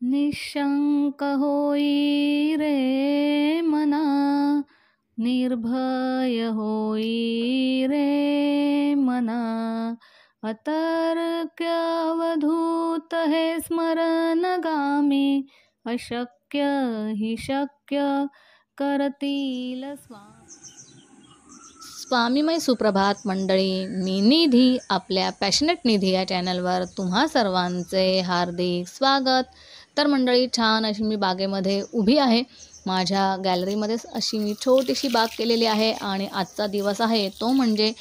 निशंक होई रे मना, निर्भय होई रे मना. अतर्क्यवधूत हे स्मरणगामी, अशक्य हि शक्य करतील स्वामीमय सुप्रभात मंडळी. मी निधी, आपल्या पॅशनेट निधी या चॅनलवर तुम्हा सर्वांचे हार्दिक स्वागत. तर मंडळी, छान अशी मी बागेमध्ये उभी आहे. माझ्या गॅलरीमध्येच अशी मी छोटीशी बाग केलेली आहे आणि आजचा दिवस आहे तो म्हणजे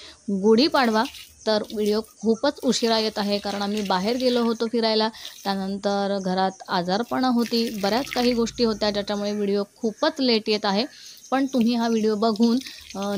गुढीपाडवा. तर व्हिडिओ खूपच उशिरा येत आहे कारण आम्ही बाहेर गेलो होतो फिरायला. त्यानंतर घरात आजारपणं होती, बऱ्याच काही गोष्टी होत्या ज्याच्यामुळे व्हिडिओ खूपच लेट येत आहे. पण तुम्ही हा व्हिडिओ बघून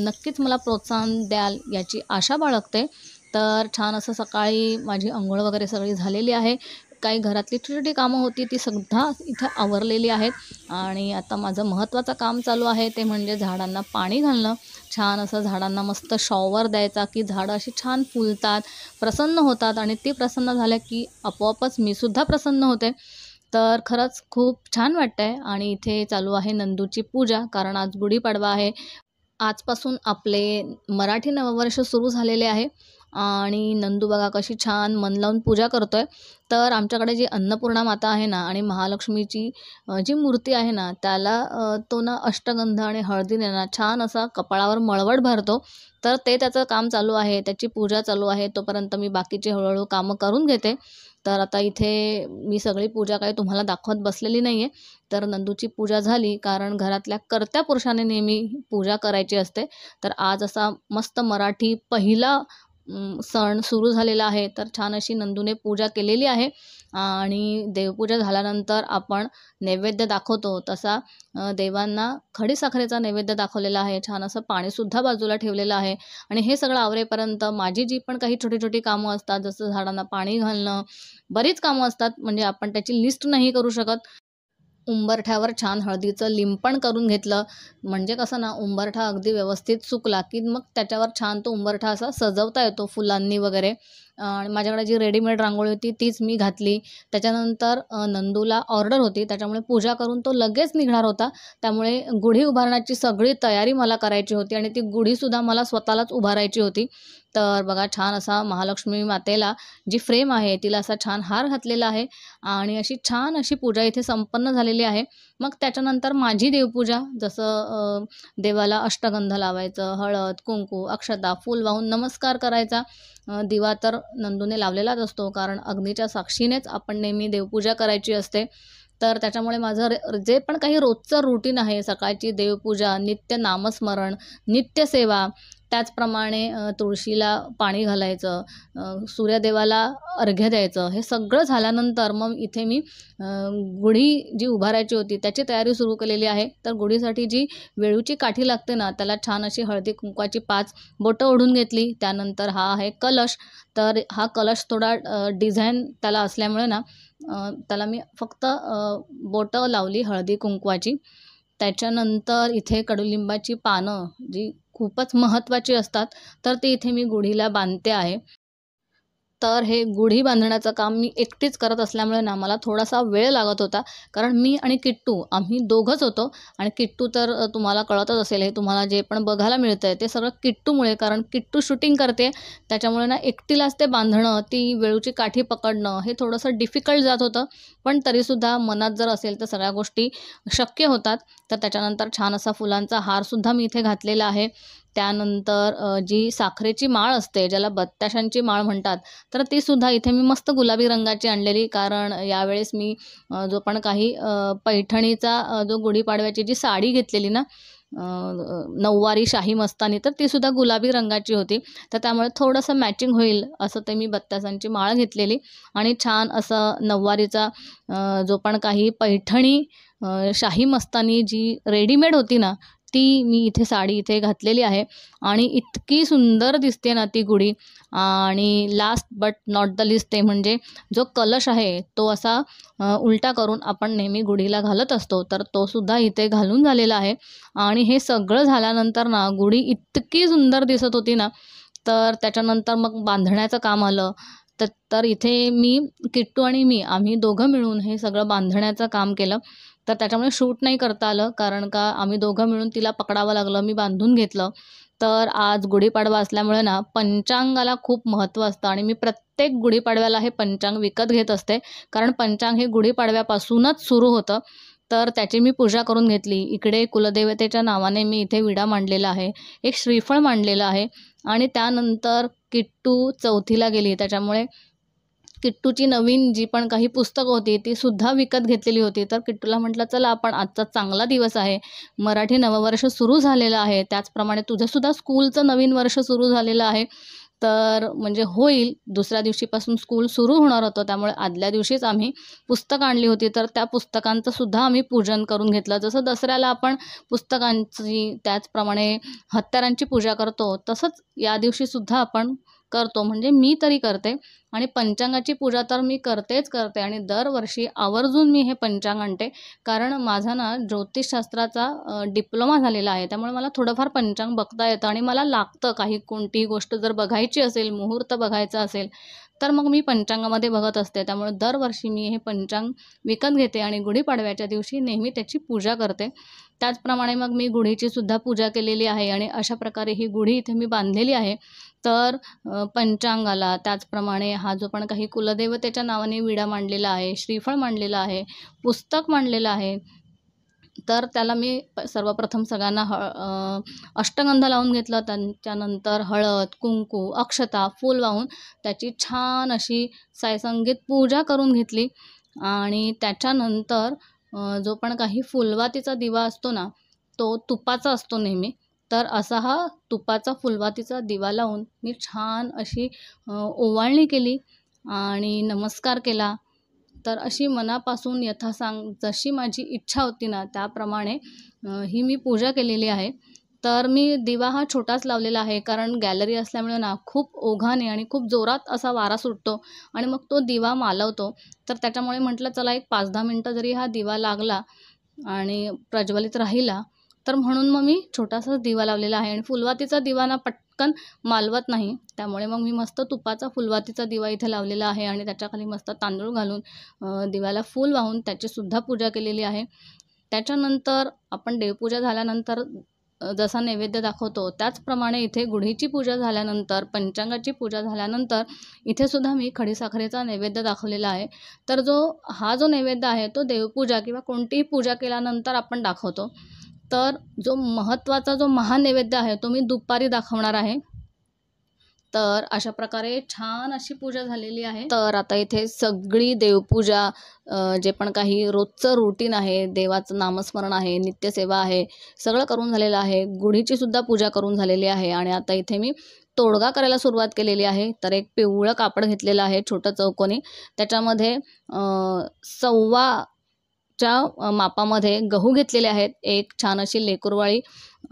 नक्कीच मला प्रोत्साहन द्याल याची आशा बाळगते. तर छान असं सकाळी माझी अंघोळ वगैरे सगळी झालेली आहे. काही घरातली छोटी छोटी कामं होती ती सुद्धा इथं आवरलेली आहेत. आणि आता माझं महत्त्वाचं काम चालू आहे ते म्हणजे झाडांना पाणी घालणं. छान असं झाडांना मस्त शॉवर द्यायचा की झाडं अशी छान फुलतात, प्रसन्न होतात आणि ती प्रसन्न झाल्या की आपोआपच मी सुद्धा प्रसन्न होते. तर खरंच खूप छान वाटतं आहे. आणि इथे चालू आहे नंदूची पूजा, कारण आज गुढीपाडवा आहे. आजपासून आपले मराठी नववर्ष सुरू झालेले आहे आणि नंदू बघा कशी छान मन लावून पूजा करतोय. तर आमच्याकडे जी अन्नपूर्णा माता आहे ना आणि महालक्ष्मीची जी मूर्ती आहे ना त्याला तो ना अष्टगंध आणि हळदीने ना छान असा कपाळावर मळवट भरतो. तर ते त्याचं काम चालू आहे, त्याची पूजा चालू आहे. तोपर्यंत मी बाकीचे हळूहळू कामं करून घेते. तर आता इथे मी सगळी पूजा काही तुम्हाला दाखवत बसलेली नाही आहे. तर नंदूची पूजा झाली, कारण घरातल्या कर्त्या पुरुषाने नेहमी पूजा करायची असते. तर आज असा मस्त मराठी पहिला सण सुरू झालेला आहे. तर छान अशी नंदूने पूजा केलेली आहे आणि देवपूजा झाल्यानंतर आपण नैवेद्य दाखवतो तसा देवांना खडीसाखरेचा नैवेद्य दाखवलेला आहे. छान असं पाणीसुद्धा बाजूला ठेवलेलं आहे. आणि हे सगळं आवरेपर्यंत माझी जी पण काही छोटी छोटी कामं असतात, जसं झाडांना पाणी घालणं, बरीच कामं असतात. म्हणजे आपण त्याची लिस्ट नाही करू शकत. उंबरठ्यावर छान हळदीचं लिंपण करून घेतलं, म्हणजे कसं ना उंबरठा अगदी व्यवस्थित सुकला की मग त्याच्यावर छान तो उंबरठा असा सजवता येतो फुलांनी वगैरे. आणि माझ्याकडे जी रेडीमेड रांगोळी होती तीच मी घातली. त्याच्यानंतर नंदूला ऑर्डर होती, त्याच्यामुळे पूजा करून तो लगेच निघणार होता. त्यामुळे गुढी उभारण्याची सगळी तयारी मला करायची होती आणि ती गुढीसुद्धा मला स्वतःलाच उभारायची होती. तर बघा छान असा महालक्ष्मी मातेला जी फ्रेम आहे तिला असा छान हार घातलेला आहे आणि अशी छान अशी पूजा इथे संपन्न झालेली आहे. मग त्याच्यानंतर माझी देवपूजा, जसं देवाला अष्टगंध लावायचं, हळद, कुंकू, अक्षता, फूल वाहून नमस्कार करायचा. दिवा तर नंदूने लावलेलाच असतो, कारण अग्नीच्या साक्षीनेच आपण नेहमी देवपूजा करायची असते. तर त्याच्यामुळे माझं जे पण काही रोजचं रुटीन आहे, सकाळची देवपूजा, नित्य नामस्मरण, नित्यसेवा, त्याचप्रमाणे तुळशीला पाणी घालायचं, सूर्यदेवाला अर्घ्य द्यायचं, हे सगळं झाल्यानंतर मग इथे मी गुढी जी उभारायची होती त्याची तयारी सुरू केलेली आहे. तर गुढीसाठी जी वेळूची काठी लागते ना त्याला छान अशी हळदी कुंकवाची 5 बोटं ओढून घेतली. त्यानंतर हा आहे कलश. तर हा कलश थोडा डिझाईन त्याला असल्यामुळे ना त्याला मी फक्त बोटं लावली हळदी कुंकवाची. त्याच्यानंतर इथे कडुलिंबाची पानं जी खूपच महत्त्वाची असतात, तर ती इथे मी गुढीला बांधते आहे. तर हे गुढी बांधण्याचं काम मी एकटीच करत असल्यामुळे ना मला थोडासा वेळ लागत होता, कारण मी आणि किट्टू आम्ही दोघंच होतो. आणि किट्टू तर तुम्हाला कळतच असेल, हे तुम्हाला जे पण बघायला मिळतं आहे ते सगळं किट्टूमुळे, कारण किट्टू शूटिंग करते. त्याच्यामुळे ना एकटीलाच ते बांधणं, ती वेळूची काठी पकडणं हे थोडंसं डिफिकल्ट जात होतं. पण तरीसुद्धा मनात जर असेल तर सगळ्या गोष्टी शक्य होतात. तर त्याच्यानंतर छान असा फुलांचा हारसुद्धा मी इथे घातलेला आहे. त्यानंतर जी साखरेची माळ असते, ज्याला बत्ताशांची माळ म्हणतात, तर तीसुद्धा इथे मी मस्त गुलाबी रंगाची आणलेली, कारण यावेळेस मी जो पण काही पैठणीचा जो गुढीपाडव्याची जी साडी घेतलेली ना, नऊवारी शाही मस्तानी, तर तीसुद्धा गुलाबी रंगाची होती. तर त्यामुळे थोडंसं मॅचिंग होईल असं ते मी बत्तासांची माळ घेतलेली. आणि छान असं नऊवारीचा जो पण काही पैठणी शाही मस्तानी जी रेडीमेड होती ना, ती मी इथे साडी इथे घातलेली आहे. आणि इतकी सुंदर दिसते ना ती गुढी. आणि last but not the list ते म्हणजे जो कलश आहे तो असा उलटा करून आपण नेहमी गुढीला घालत असतो, तर तो सुद्धा इथे घालून झालेला आहे. आणि हे सगळं झाल्यानंतर ना गुढी इतकी सुंदर दिसत होती ना, तर त्याच्यानंतर मग बांधण्याचं काम आलं. तर इथे मी, किट्टू आणि मी आम्ही दोघं मिळून हे सगळं बांधण्याचं काम केलं. तर त्याच्यामुळे शूट नाही करता आलं, कारण का आम्ही दोघं मिळून तिला पकडावं लागलं, मी बांधून घेतलं. तर आज गुढीपाडवा असल्यामुळे ना पंचांगाला खूप महत्त्व असतं आणि मी प्रत्येक गुढीपाडव्याला हे पंचांग विकत घेत असते. कारण पंचांग हे गुढीपाडव्यापासूनच सुरू होतं. तर त्याची मी पूजा करून घेतली. इकडे कुलदेवतेच्या नावाने मी इथे विडा मांडलेला आहे. एक श्रीफळ मांडलेलं आहे आणि त्यानंतर किट्टू 4थीला गेली. त्याच्यामुळे किट्टूची नवीन जी पण काही पुस्तकं होती ती सुद्धा विकत घेतलेली होती. तर किट्टूला म्हटलं, चला आपण आजचा चांगला दिवस आहे, मराठी नववर्ष सुरू झालेलं आहे, त्याचप्रमाणे तुझंसुद्धा स्कूलचं नवीन वर्ष सुरू झालेलं आहे. तर म्हणजे होईल, दुसऱ्या दिवशीपासून स्कूल सुरू होणार होतं, त्यामुळे आदल्या दिवशीच आम्ही पुस्तकं आणली होती. तर त्या पुस्तकांचं सुद्धा आम्ही पूजन करून घेतलं. जसं दसऱ्याला आपण पुस्तकांची, त्याचप्रमाणे हत्यारांची पूजा करतो, तसंच या दिवशीसुद्धा आपण करतो. म्हणजे मी तरी करते आणि पंचांगाची पूजा तर मी करतेच करते आणि दरवर्षी आवर्जून मी हे पंचांग आणते. कारण माझा ना ज्योतिषशास्त्राचा डिप्लोमा झालेला आहे. त्यामुळे मला थोडंफार पंचांग बघता येतं आणि मला लागतं, काही कोणतीही गोष्ट जर बघायची असेल, मुहूर्त बघायचा असेल, तर मग मी पंचांगामध्ये बघत असते. त्यामुळे दरवर्षी मी हे पंचांग विकत घेते आणि गुढीपाडव्याच्या दिवशी नेहमी त्याची पूजा करते. त्याचप्रमाणे मग मी गुढीची सुद्धा पूजा केलेली आहे आणि अशा प्रकारे ही गुढी इथे मी बांधलेली आहे. तर पंचांगाला, त्याचप्रमाणे हा जो पण काही कुलदेवतेच्या नावाने विडा मांडलेला आहे, श्रीफळ मांडलेलं आहे, पुस्तक मांडलेलं आहे. तर त्याला मी सर्वप्रथम सगळ्यांना अष्टगंध लावून घेतलं. त्याच्यानंतर हळद, कुंकू, अक्षता, फूल वाहून त्याची छान अशी सायसंगीत पूजा करून घेतली. आणि त्याच्यानंतर जो पण काही फुलवातीचा दिवा असतो ना, तो तुपाचा असतो नेहमी. तर असा हा तुपाचा फुलवातीचा दिवा लावून मी छान अशी ओवाळणी केली आणि नमस्कार केला. तर अशी मनापासून यथासांग जशी माझी इच्छा होती ना, त्याप्रमाणे ही मी पूजा केलेली आहे. तर मी दिवा हा छोटाच लावलेला आहे, कारण गॅलरी असल्यामुळे ना खूप ओघाने आणि खूप जोरात असा वारा सुटतो आणि मग तो दिवा मालवतो. तर त्याच्यामुळे म्हटलं, चला एक 5-10 मिनटं जरी हा दिवा लागला आणि प्रज्वलित राहिला, तर म्हणून मग मी छोटासाच दिवा लावलेला आहे. आणि फुलवातीचा दिवा ना पटकन मालवत नाही, त्यामुळे मग मी मस्त तुपाचा फुलवातीचा दिवा इथे लावलेला आहे आणि त्याच्याखाली मस्त तांदूळ घालून दिव्याला फूल वाहून त्याचीसुद्धा पूजा केलेली आहे. त्याच्यानंतर आपण देवपूजा झाल्यानंतर जसा नैवेद्य दाखवतो, त्याचप्रमाणे इथे गुढीची पूजा झाल्यानंतर, पंचांगाची पूजा झाल्यानंतर इथे सुद्धा मी खडीसाखरेचा नैवेद्य दाखवलेला आहे. तर हा जो नैवेद्य आहे तो देवपूजा किंवा कोणतीही पूजा केल्यानंतर आपण दाखवतो. तर जो महत्त्वाचा जो महानैवेद्य आहे तो मी दुपारी दाखवणार आहे. तर अशा प्रकारे छान अशी पूजा झालेली आहे. तर आता इथे सगळी देवपूजा, जे पण काही रोजचं रुटीन आहे, देवाचं नामस्मरण आहे, नित्यसेवा आहे, सगळं करून झालेलं आहे. गुढीची सुद्धा पूजा करून झालेली आहे आणि आता इथे मी तोडगा करायला सुरुवात केलेली आहे. तर एक पिवळं कापड घेतलेलं आहे छोटं चौकोनी, त्याच्यामध्ये 1.25च्या मापामध्ये गहू घेतलेले आहेत. एक छान अशी लेकूरवाळी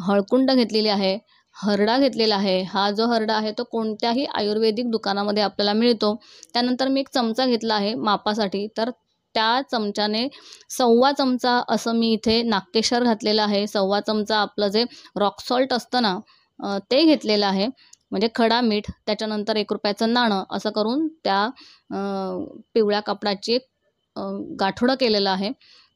हळकुंड घेतलेली आहे, हरडा घेतलेला आहे. हा जो हरडा आहे तो कोणत्याही आयुर्वेदिक दुकानामध्ये आपल्याला मिळतो. त्यानंतर मी एक चमचा घेतला आहे मापासाठी. तर त्या चमच्याने 1.25 चमचा असं मी इथे नागकेशर घातलेलं आहे. 1.25 चमचा आपलं जे रॉक सॉल्ट असतं ना, ते घेतलेलं आहे, म्हणजे खडा मीठ. त्याच्यानंतर ₹1चं नाणं, असं करून त्या पिवळ्या कापडाची एक गाठोडं केलेलं आहे.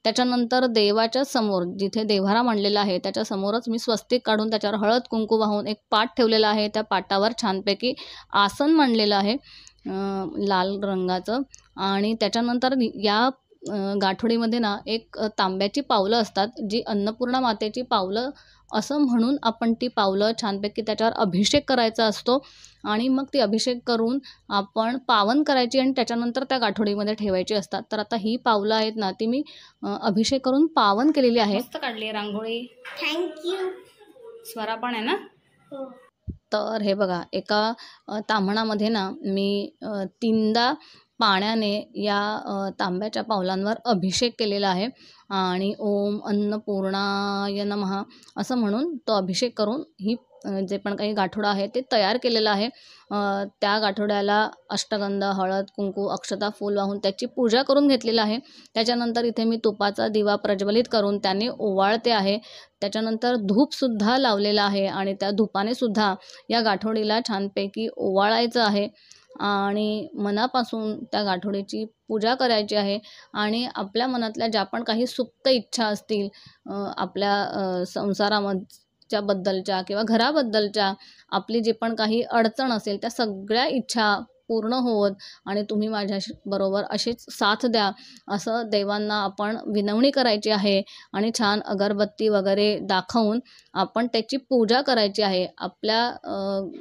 त्याच्यानंतर देवाच्या समोर जिथे देव्हारा मांडलेला आहे त्याच्या समोरच मी स्वस्तिक काढून त्याच्यावर हळद कुंकू वाहून एक पाट ठेवलेला आहे. त्या पाटावर छानपैकी आसन मांडलेलं आहे लाल रंगाचं. आणि त्याच्यानंतर या गाठोडीमध्ये ना एक तांब्याची पावलं असतात, जी अन्नपूर्णा मातेची पावलं असं म्हणून आपण ती पावलं छानपैकी त्याच्यावर अभिषेक करायचा असतो आणि मग ती अभिषेक करून आपण पावन करायची आणि त्याच्यानंतर त्या गाठोडीमध्ये ठेवायची असतात. तर आता ही पावलं आहेत ना, ती मी अभिषेक करून पावन केलेली आहे. मस्त काढली आहे रांगोळी. थँक्यू. स्वरा पण आहे ना. हो. तर हे बघा, एका ताम्हणामध्ये ना मी 3दा पाण्याने या तांब्याच्या पावलांवर अभिषेक केलेला आहे आणि ओम अन्नपूर्णाय नमः असं म्हणून तो अभिषेक करून ही जे पण काही गाठोडा आहे ते तयार केलेलं आहे. त्या गाठोड्याला अष्टगंध, हळद, कुंकू, अक्षता, फूल वाहून त्याची पूजा करून घेतलेलं आहे. त्याच्यानंतर इथे मी तुपाचा दिवा प्रज्वलित करून त्याने ओवाळते आहे. त्याच्यानंतर धूपसुद्धा लावलेला आहे आणि त्या धुपाने सुद्धा या गाठोडीला छानपैकी ओवाळायचं आहे. आणि मनापासून त्या गाठोडीची पूजा करायची आहे. आणि आपल्या मनातल्या ज्या पण काही सुप्त इच्छा असतील आपल्या संसाराच्या बद्दलच्या किंवा घराबद्दलच्या, आपली जी पण काही अडचण असेल त्या सगळ्या इच्छा पूर्ण होवोत आणि तुम्ही बरोबर अशीच साथ द्या, असं देवांना आपण विनवणी करायची आहे. आणि छान अगरबत्ती वगैरे दाखवून आपण त्याची पूजा करायची आहे. आपल्या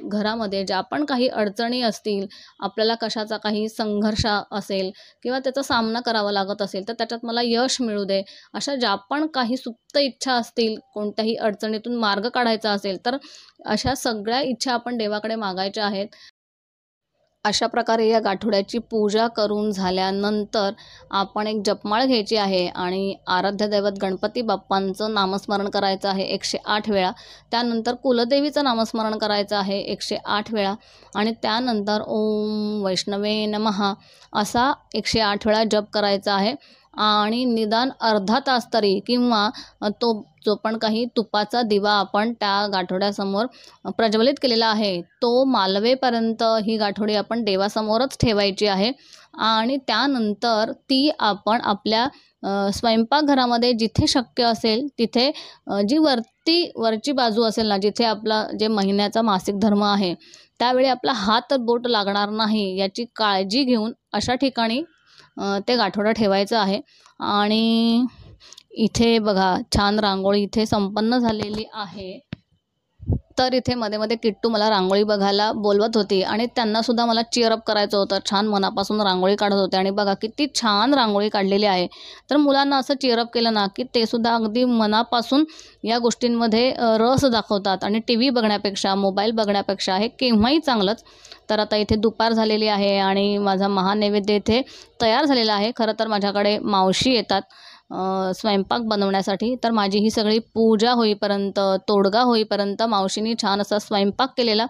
घरामध्ये ज्या पण काही अडचणी असतील, आपल्याला कशाचा काही संघर्ष असेल किंवा त्याचा सामना करावा लागत असेल, तर त्याच्यात मला यश मिळू दे, अशा ज्या पण काही सुप्त इच्छा असतील, कोणत्याही अडचणीतून मार्ग काढायचा असेल, तर अशा सगळ्या इच्छा आपण देवाकडे मागायच्या आहेत. अशा प्रकारे या गाठोड्याची पूजा करून झाल्यानंतर आपण एक जपमाळ घ्यायची आहे आणि आराध्य दैवत गणपती बाप्पांचं नामस्मरण करायचं आहे 108 वेळा. त्यानंतर कुलदेवीचं नामस्मरण करायचं आहे 108 वेळा आणि त्यानंतर ओम वैष्णवे नमः असा 108 वेळा जप करायचा आहे. आणि निदान अर्धा तास तरी किंवा तो जो पण काही तुपाचा दिवा आपण त्या गाठोड्यासमोर प्रज्वलित केलेला आहे, तो मालवेपर्यंत ही गाठोडी आपण देवासमोरच ठेवायची आहे. आणि त्यानंतर ती आपण आपल्या स्वयंपाकघरामध्ये जिथे शक्य असेल तिथे जी वरची बाजू असेल ना, जिथे आपला जे महिन्याचा मासिक धर्म आहे, त्यावेळी आपला हात बोट लागणार नाही याची काळजी घेऊन अशा ठिकाणी ते गाठोडं ठेवायचं आहे. आणि इथे बघा छान रांगोळी इथे संपन्न झालेली आहे. तर इथे मध्ये-मध्ये किट्टू मला रांगोळी बघायला बोलवत होती आणि त्यांनासुद्धा मला चीअर करायचं होतं. छान मनापासून रांगोळी काढत होते आणि बघा किती छान रांगोळी काढलेली आहे. तर मुलांना असं चीअर केलं ना, की ते सुद्धा अगदी मनापासून या गोष्टींमध्ये रस दाखवतात आणि टीव्ही बघण्यापेक्षा, मोबाईल बघण्यापेक्षा हे केव्हाही चांगलंच. तर आता इथे दुपार झालेली आहे आणि माझा महानैवेद्य इथे तयार झालेला आहे. खरं तर माझ्याकडे मावशी येतात स्वयंपाक बनवण्यासाठी. तर माझी ही सगळी पूजा होईपर्यंत, तोडगा होईपर्यंत मावशीनी छान असा स्वयंपाक केलेला.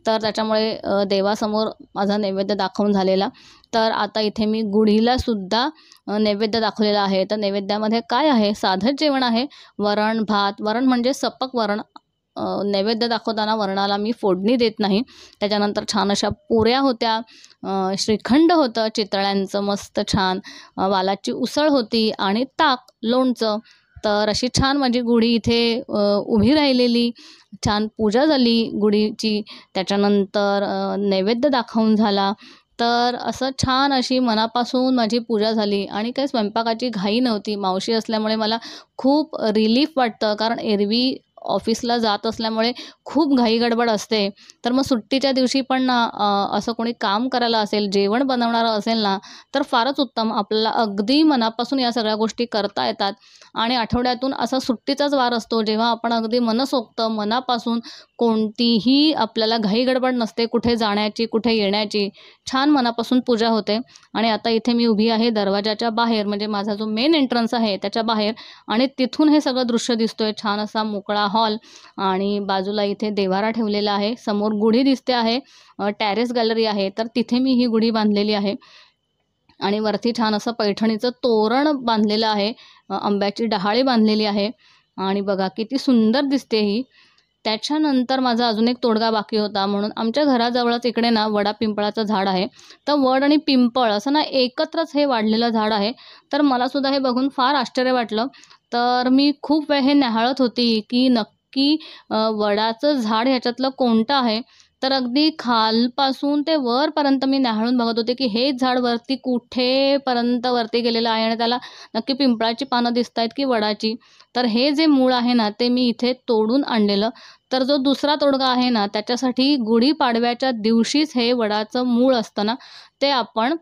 तर त्याच्यामुळे देवासमोर माझा नैवेद्य दाखवून झालेला. तर आता इथे मी गुढीलासुद्धा नैवेद्य दाखवलेला आहे. तर नैवेद्यामध्ये काय आहे, साधंच जेवण आहे. वरण, भात. वरण म्हणजे सपक वरण. नैवेद्य दाखवताना वरणाला मी फोडणी देत नाही. त्याच्यानंतर छान अशा पुऱ्या होत्या, श्रीखंड होतं चितळ्यांचं मस्त छान, वालाची उसळ होती आणि ताक, लोणचं. तर अशी छान माझी गुढी इथे उभी राहिलेली. छान पूजा झाली गुढीची. त्याच्यानंतर नैवेद्य दाखवून झाला. तर असं छान अशी मनापासून माझी पूजा झाली आणि काही स्वयंपाकाची घाई नव्हती. मावशी असल्यामुळे मला खूप रिलीफ वाटतं, कारण एरवी ऑफिसला जात असल्यामुळे खूप घाई गडबड असते. तर मग सुट्टीच्या दिवशी पण ना असं कोणी काम करायला असेल, जेवण बनवणारं असेल ना, तर फारच उत्तम. आपल्याला अगदी मनापासून या सगळ्या गोष्टी करता येतात. आणि आठवड्यातून असा सुट्टीचाच वार असतो, जेव्हा आपण अगदी मनसोक्त मनापासून कोणतीही आपल्याला घाई गडबड नसते कुठे जाण्याची, कुठे येण्याची. छान मनापासून पूजा होते. आणि आता इथे मी उभी आहे दरवाजाच्या बाहेर, म्हणजे माझा जो मेन एंट्रन्स आहे त्याच्या बाहेर. आणि तिथून हे सगळं दृश्य दिसतोय. छान असा मोकळा हॉल आणि बाजूला इथे देव्हारा ठेवलेला आहे. समोर गुढी दिसते आहे. टेरेस गॅलरी आहे. तर तिथे मी ही गुढी बांधलेली आहे. आणि वरती छान असं पैठणीचं तोरण बांधलेलं आहे. आंब्याची डहाळी बांधलेली आहे. आणि बघा किती सुंदर दिसते ही. त्याच्यानंतर माझा अजून एक तोडगा बाकी होता, म्हणून आमच्या घराजवळच इकडे ना वडा पिंपळाचं झाड आहे. तर वड आणि पिंपळ असं ना एकत्रच हे वाढलेलं झाड आहे. तर मलासुद्धा हे बघून फार आश्चर्य वाटलं. तर मी खूप वेळ हे न्याहाळत होती की नक्की वडाचं झाड ह्याच्यातलं कोणतं आहे. तर अगदी खालपासून ते वरपर्यंत मी न्याहाळून बघत होते की हे झाड वरती कुठेपर्यंत वरती गेलेलं आहे आणि त्याला नक्की पिंपळाची पानं दिसत आहेत की वडाची. तर हे जे मूळ आहे ना, ते मी इथे तोडून आणलेलं. तर जो दुसरा तोडगा आहे ना, त्याच्यासाठी गुढीपाडव्याच्या दिवशीच हे वडाचं मूळ असतं ना, ते आपण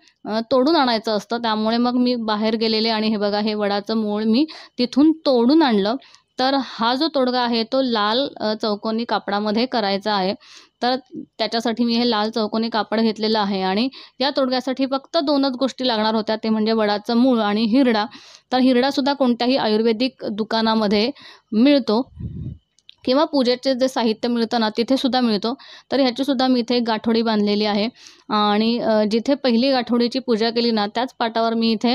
तोडून आणायचं असतं. त्यामुळे मग मी बाहेर गेलेले आणि हे बघा हे वडाचं मूळ मी तिथून तोडून आणलं. तर हा जो तोडगा आहे तो लाल चौकोनी कापडामध्ये करायचा आहे. तर त्याच्यासाठी मी हे लाल चौकोनी कापड घेतलेलं आहे. आणि या तोडग्यासाठी फक्त 2च गोष्टी लागणार होत्या, ते म्हणजे वडाचं मूळ आणि हिरडा. तर हिरडासुद्धा कोणत्याही आयुर्वेदिक दुकानामध्ये मिळतो किंवा पूजेचे जे साहित्य मिळतं ना, तिथेसुद्धा मिळतो. तर ह्याचीसुद्धा मी इथे एक गाठोडी बांधलेली आहे. आणि जिथे पहिली गाठोडीची पूजा केली ना, त्याच पाटावर मी इथे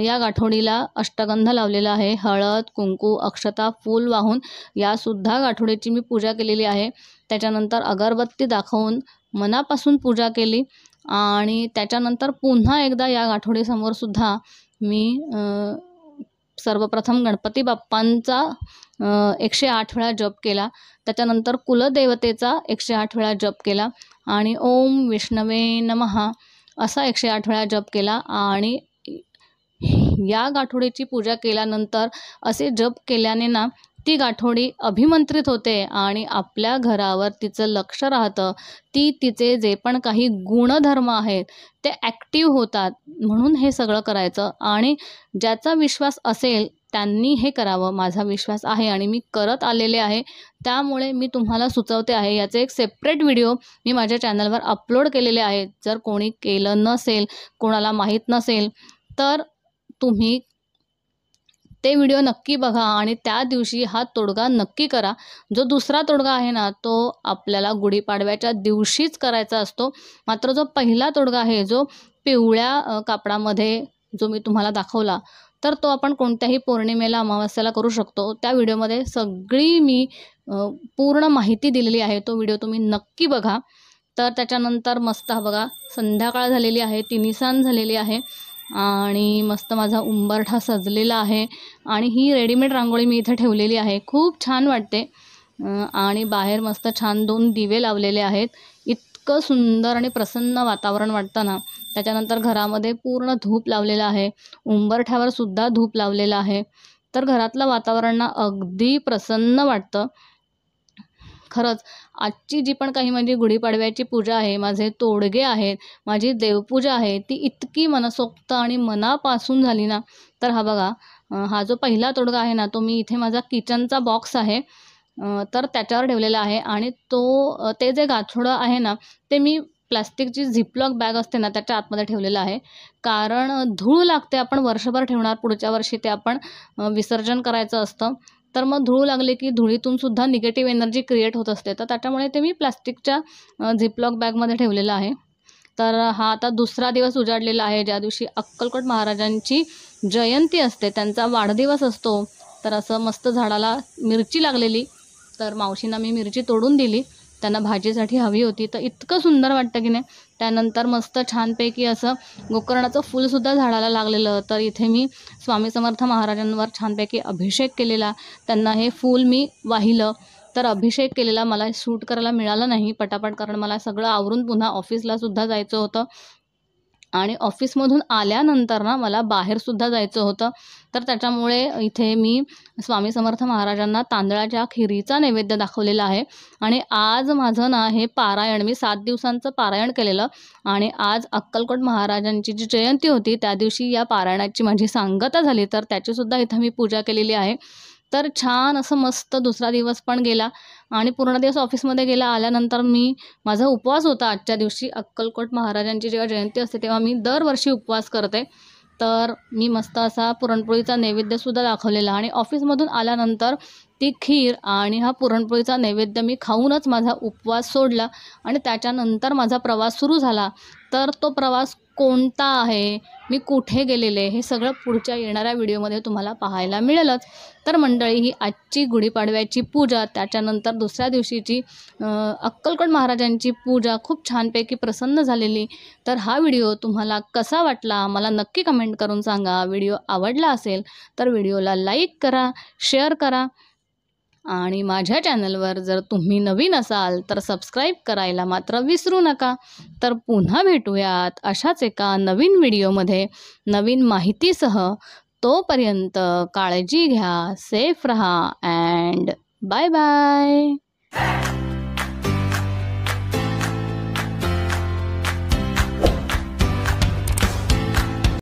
या गाठोडीला अष्टगंध लावलेला आहे. हळद, कुंकू, अक्षता, फूल वाहून यासुद्धा गाठोडीची मी पूजा केलेली आहे. त्याच्यानंतर अगरबत्ती दाखवून मनापासून पूजा केली. आणि त्याच्यानंतर पुन्हा एकदा या गाठोडीसमोर सुद्धा मी सर्वप्रथम गणपती बाप्पांचा 108 वेळा जप केला. त्याच्यानंतर कुलदेवतेचा 108 वेळा जप केला आणि ओम विष्णवे नमः असा 108 वेळा जप केला. आणि या गाठोडीची पूजा केल्यानंतर असे जप केल्याने ना ती गाठोडी अभिमंत्रित होते आणि आपल्या घरावर तिचं लक्ष राहतं. ती तिचे जे पण काही गुणधर्म आहेत ते ॲक्टिव्ह होतात. म्हणून हे सगळं करायचं आणि ज्याचा विश्वास असेल त्यांनी हे करावं. माझा विश्वास आहे आणि मी करत आलेले आहे, त्यामुळे मी तुम्हाला सुचवते आहे. याचे एक सेपरेट व्हिडिओ मी माझ्या चॅनलवर अपलोड केलेले आहेत. जर कोणी केलं नसेल, कोणाला माहीत नसेल तर तुम्ही ते व्हिडिओ नक्की बघा आणि त्या दिवशी हा तोडगा नक्की करा. जो दुसरा तोडगा आहे ना तो आपल्याला गुढीपाडव्याच्या दिवशीच करायचा असतो. मात्र जो पहिला तोडगा आहे जो पिवळ्या कापडामध्ये जो मी तुम्हाला दाखवला, तर तो आपण कोणत्याही पौर्णिमेला अमावास्याला करू शकतो. त्या व्हिडिओमध्ये सगळी मी पूर्ण माहिती दिलेली आहे. तो व्हिडिओ तुम्ही नक्की बघा. तर त्याच्यानंतर मस्त हा बघा संध्याकाळ झालेली आहे, तिन्हीसांज झालेली आहे आणि मस्त माझा उंबरठा सजलेला आहे आणि ही रेडीमेड रांगोळी मी इथे ठेवलेली आहे. खूप छान वाटते आणि बाहेर मस्त छान 2 दिवे लावलेले आहेत. इतकं सुंदर आणि प्रसन्न वातावरण वाटतं ना. त्याच्यानंतर घरामध्ये पूर्ण धूप लावलेला आहे, उंबरठ्यावर सुद्धा धूप लावलेला आहे. तर घरातलं वातावरण ना अगदी प्रसन्न वाटतं. खरंच आजची जी पण काही माझी गुढीपाडव्याची पूजा आहे, माझे तोडगे आहेत, माझी देवपूजा आहे, ती इतकी मनसोक्त आणि मनापासून झाली ना. तर हा बघा हा जो पहिला तोडगा आहे ना तो मी इथे माझा किचनचा बॉक्स आहे तर त्याच्यावर ठेवलेला आहे आणि ते जे गाठोडं आहे ना ते मी प्लास्टिकची झिपलॉक बॅग असते ना त्याच्या आतमध्ये ठेवलेलं आहे. कारण धूळ लागते, आपण वर्षभर ठेवणार, पुढच्या वर्षी ते आपण विसर्जन करायचं असतं. तर मग धूळ लागली की धुळीतून सुद्धा निगेटिव्ह एनर्जी क्रिएट होत असते. तर त्याच्यामुळे ते मी प्लास्टिकच्या झिपलॉक बॅगमध्ये ठेवलेलं आहे. तर हा आता दुसरा दिवस उजाडलेला आहे, ज्या दिवशी अक्कलकोट महाराजांची जयंती असते, त्यांचा वाढदिवस असतो. तर असं मस्त झाडाला मिरची लागलेली, तर मावशींना मी मिरची तोडून दिली, त्यांना भाजीसाठी हवी होती. तर इतकं सुंदर वाटतं की नाही. त्यानंतर मस्त छानपैकी असं गोकर्णाचं फूलसुद्धा झाडाला लागलेलं. तर इथे मी स्वामी समर्थ महाराजांवर छानपैकी अभिषेक केलेला, त्यांना हे फूल मी वाहिलं. तर अभिषेक केलेला मला शूट करायला मिळालं नाही पटापट, कारण मला सगळं आवरून पुन्हा ऑफिसलासुद्धा जायचं होतं आणि ऑफिसमधून आल्यानंतर ना मला बाहेरसुद्धा जायचं होतं. तर त्याच्यामुळे इथे मी स्वामी समर्थ महाराजांना तांदळाच्या खिरीचा नैवेद्य दाखवलेला आहे. आणि आज माझं ना हे पारायण मी 7 दिवसांचं पारायण केलेलं आणि आज अक्कलकोट महाराजांची जी जयंती होती त्या दिवशी या पारायणाची माझी सांगता झाली, तर त्याचीसुद्धा इथं मी पूजा केलेली आहे. तर छान असं मस्त दुसरा दिवस पण गेला आणि पूर्ण दिवस ऑफिसमध्ये गेला. आल्यानंतर माझा उपवास होता आजच्या दिवशी. अक्कलकोट महाराजांची जेव्हा जयंती असते तेव्हा मी दरवर्षी उपवास करते. तर मी मस्त असा पुरणपोळीचा नैवेद्यसुद्धा दाखवलेला आणि ऑफिसमधून आल्यानंतर ती खीर आणि हा पुरणपोळीचा नैवेद्य मी खाऊनच माझा उपवास सोडला आणि त्याच्यानंतर माझा प्रवास सुरू झाला. तर तो प्रवास कोणता आहे, मी कुठे गेलेले, हे सगळं पुढच्या येणाऱ्या व्हिडिओमध्ये तुम्हाला पाहायला मिळेलच. तर मंडळी ही आजची गुढीपाडव्याची पूजा, त्याच्यानंतर दुसऱ्या दिवशीची अक्कलकोट महाराजांची पूजा खूप छानपैकी प्रसन्न झालेली. तर हा व्हिडिओ तुम्हाला कसा वाटला मला नक्की कमेंट करून सांगा. व्हिडिओ आवडला असेल तर व्हिडिओला लाईक करा, शेअर करा आणि माझ्या चॅनलवर जर तुम्ही नवीन असाल तर सबस्क्राईब करायला मात्र विसरू नका. तर पुन्हा भेटूयात अशाच एका नवीन व्हिडिओमध्ये नवीन माहितीसह. तोपर्यंत काळजी घ्या, सेफ रहा अँड बाय बाय.